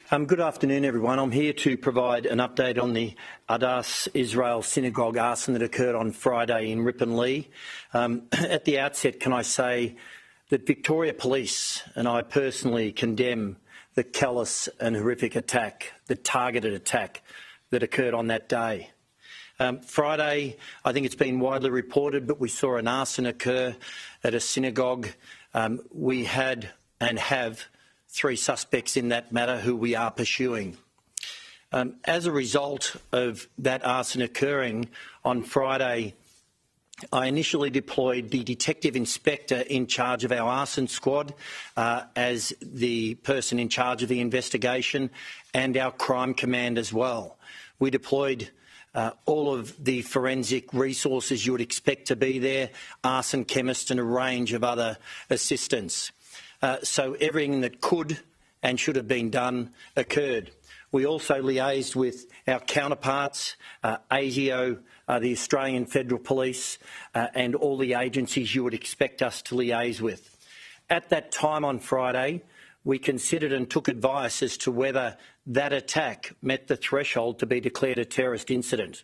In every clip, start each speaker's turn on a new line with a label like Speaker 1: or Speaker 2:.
Speaker 1: Good afternoon, everyone. I'm here to provide an update on the Adass Israel synagogue arson that occurred on Friday in Ripponlea. At the outset, can I say that Victoria Police and I personally condemn the callous and horrific attack, the targeted attack that occurred on that day. Friday, I think it's been widely reported, but we saw an arson occur at a synagogue. We had and have 3 suspects in that matter who we are pursuing. As a result of that arson occurring on Friday, I initially deployed the detective inspector in charge of our arson squad as the person in charge of the investigation, and our crime command as well. We deployed all of the forensic resources you would expect to be there, arson chemists and a range of other assistants. So everything that could and should have been done occurred. We also liaised with our counterparts, ASIO, the Australian Federal Police, and all the agencies you would expect us to liaise with. At that time on Friday, we considered and took advice as to whether that attack met the threshold to be declared a terrorist incident.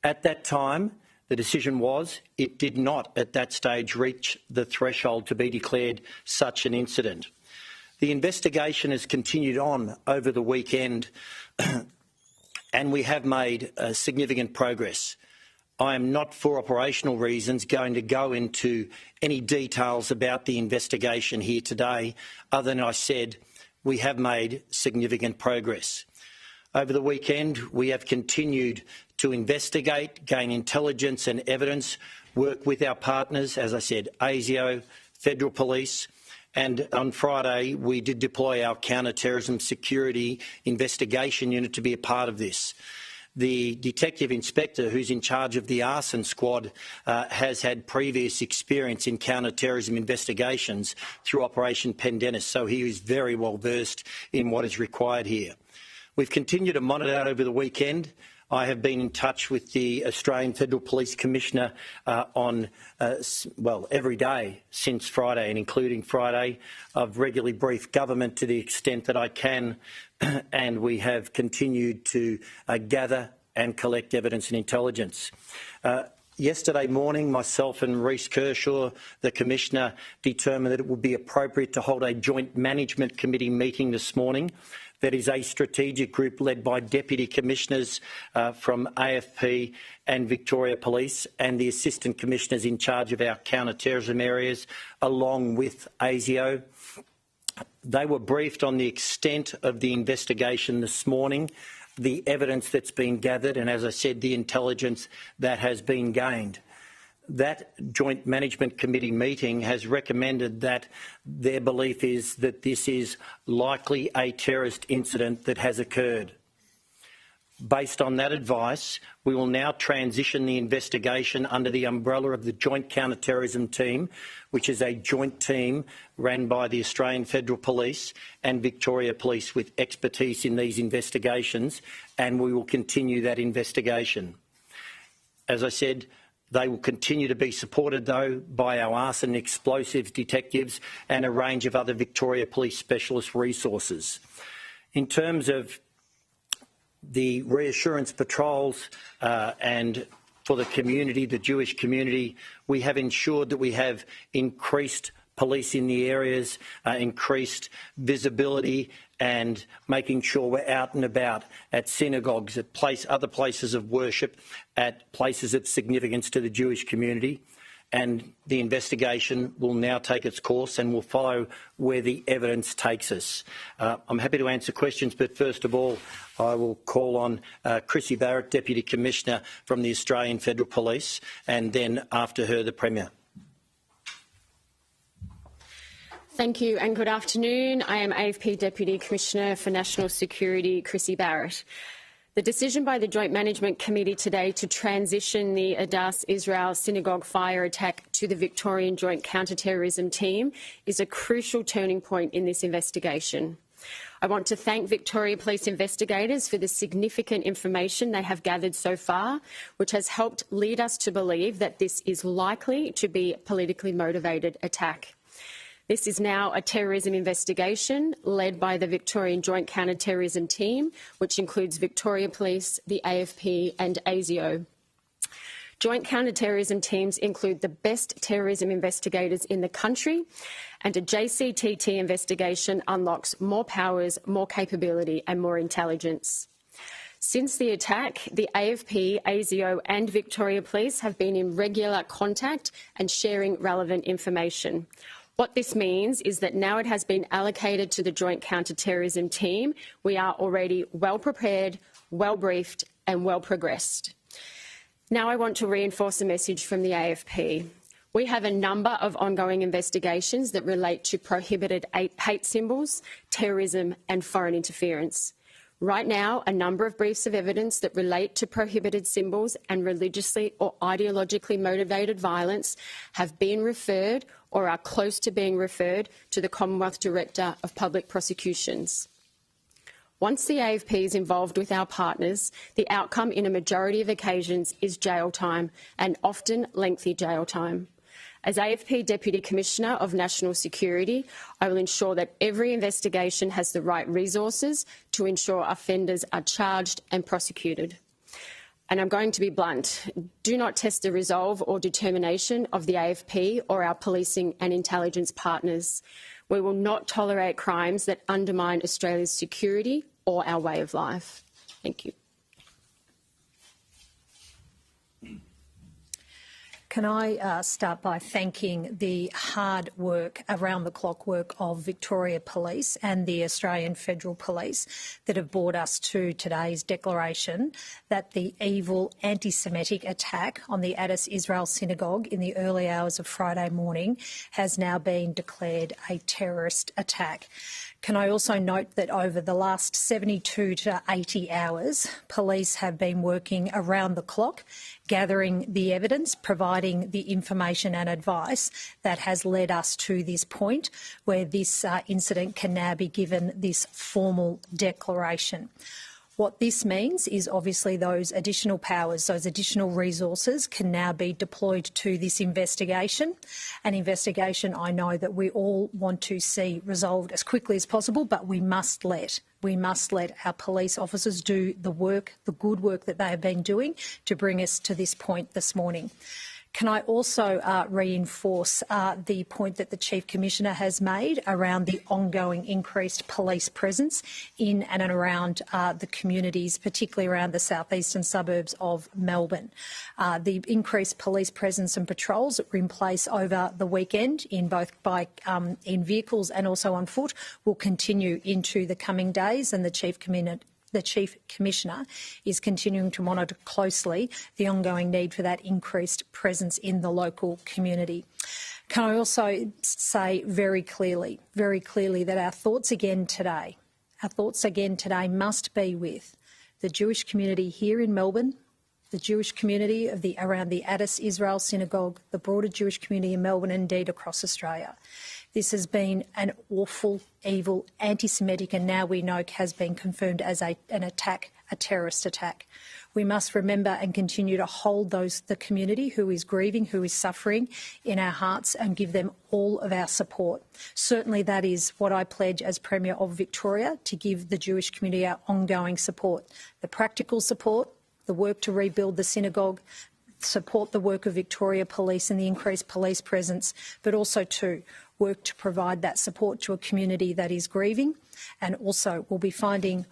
Speaker 1: At that time, the decision was it did not at that stage reach the threshold to be declared such an incident. The investigation has continued on over the weekend and we have made significant progress. I am not, for operational reasons, going to go into any details about the investigation here today, other than I said we have made significant progress. Over the weekend, we have continued to investigate, gain intelligence and evidence, work with our partners, as I said, ASIO, Federal Police, and on Friday we did deploy our counter-terrorism security investigation unit to be a part of this. The detective inspector who's in charge of the arson squad has had previous experience in counter-terrorism investigations through Operation Pendennis, so he is very well versed in what is required here. We've continued to monitor over the weekend. I have been in touch with the Australian Federal Police Commissioner every day since Friday, and including Friday. I've regularly briefed government to the extent that I can, and we have continued to gather and collect evidence and intelligence. Yesterday morning, myself and Reece Kershaw, the Commissioner, determined that it would be appropriate to hold a joint management committee meeting this morning. That is a strategic group led by Deputy Commissioners from AFP and Victoria Police and the Assistant Commissioners in charge of our counter-terrorism areas, along with ASIO. They were briefed on the extent of the investigation this morning, the evidence that's been gathered and, as I said, the intelligence that has been gained. That Joint Management Committee meeting has recommended that their belief is that this is likely a terrorist incident that has occurred. Based on that advice, we will now transition the investigation under the umbrella of the Joint Counter-Terrorism Team, which is a joint team run by the Australian Federal Police and Victoria Police with expertise in these investigations, and we will continue that investigation. As I said, they will continue to be supported, though, by our arson and explosives detectives and a range of other Victoria Police specialist resources. In terms of the reassurance patrols and for the community, the Jewish community, we have ensured that we have increased police in the areas, increased visibility and making sure we're out and about at synagogues, at other places of worship, at places of significance to the Jewish community. And the investigation will now take its course and will follow where the evidence takes us. I'm happy to answer questions, but first of all, I will call on Chrissy Barrett, Deputy Commissioner from the Australian Federal Police, and then after her, the Premier.
Speaker 2: Thank you and good afternoon. I am AFP Deputy Commissioner for National Security, Chrissy Barrett. The decision by the Joint Management Committee today to transition the Adass Israel synagogue fire attack to the Victorian Joint Counter-Terrorism Team is a crucial turning point in this investigation. I want to thank Victoria Police investigators for the significant information they have gathered so far, which has helped lead us to believe that this is likely to be a politically motivated attack. This is now a terrorism investigation led by the Victorian Joint Counter-Terrorism Team, which includes Victoria Police, the AFP and ASIO. Joint counter-terrorism teams include the best terrorism investigators in the country, and a JCTT investigation unlocks more powers, more capability and more intelligence. Since the attack, the AFP, ASIO and Victoria Police have been in regular contact and sharing relevant information. What this means is that now it has been allocated to the Joint Counter-Terrorism Team. We are already well prepared, well briefed and well progressed. Now I want to reinforce a message from the AFP. We have a number of ongoing investigations that relate to prohibited hate symbols, terrorism and foreign interference. Right now, a number of briefs of evidence that relate to prohibited symbols and religiously or ideologically motivated violence have been referred or are close to being referred to the Commonwealth Director of Public Prosecutions. Once the AFP is involved with our partners, the outcome in a majority of occasions is jail time, and often lengthy jail time. As AFP Deputy Commissioner of National Security, I will ensure that every investigation has the right resources to ensure offenders are charged and prosecuted. And I'm going to be blunt. Do not test the resolve or determination of the AFP or our policing and intelligence partners. We will not tolerate crimes that undermine Australia's security or our way of life. Thank you.
Speaker 3: Can I start by thanking the hard work, around-the-clock work of Victoria Police and the Australian Federal Police that have brought us to today's declaration that the evil anti-Semitic attack on the Israel synagogue in the early hours of Friday morning has now been declared a terrorist attack. Can I also note that over the last 72 to 80 hours, police have been working around the clock, gathering the evidence, providing the information and advice that has led us to this point where this incident can now be given this formal declaration. What this means is obviously those additional powers, those additional resources can now be deployed to this investigation, an investigation I know that we all want to see resolved as quickly as possible, but we must let our police officers do the work, the good work that they have been doing to bring us to this point this morning. Can I also reinforce the point that the Chief Commissioner has made around the ongoing increased police presence in and around the communities, particularly around the southeastern suburbs of Melbourne. The increased police presence and patrols that were in place over the weekend in both in vehicles and also on foot will continue into the coming days, and the Chief Commissioner is continuing to monitor closely the ongoing need for that increased presence in the local community. Can I also say very clearly that our thoughts again today must be with the Jewish community here in Melbourne, the Jewish community around the Israel synagogue, the broader Jewish community in Melbourne, and indeed across Australia. This has been an awful, evil, anti-Semitic, and now we know has been confirmed as an attack, a terrorist attack. We must remember and continue to hold the community who is grieving, who is suffering, in our hearts and give them all of our support. Certainly that is what I pledge as Premier of Victoria, to give the Jewish community our ongoing support, the practical support, the work to rebuild the synagogue, support the work of Victoria Police and the increased police presence, but also to work to provide that support to a community that is grieving. And also we'll be finding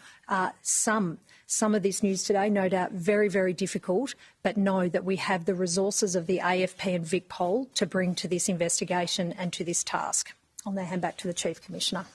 Speaker 3: some of this news today, no doubt very, very difficult, but know that we have the resources of the AFP and VicPol to bring to this investigation and to this task. I'll now hand back to the Chief Commissioner.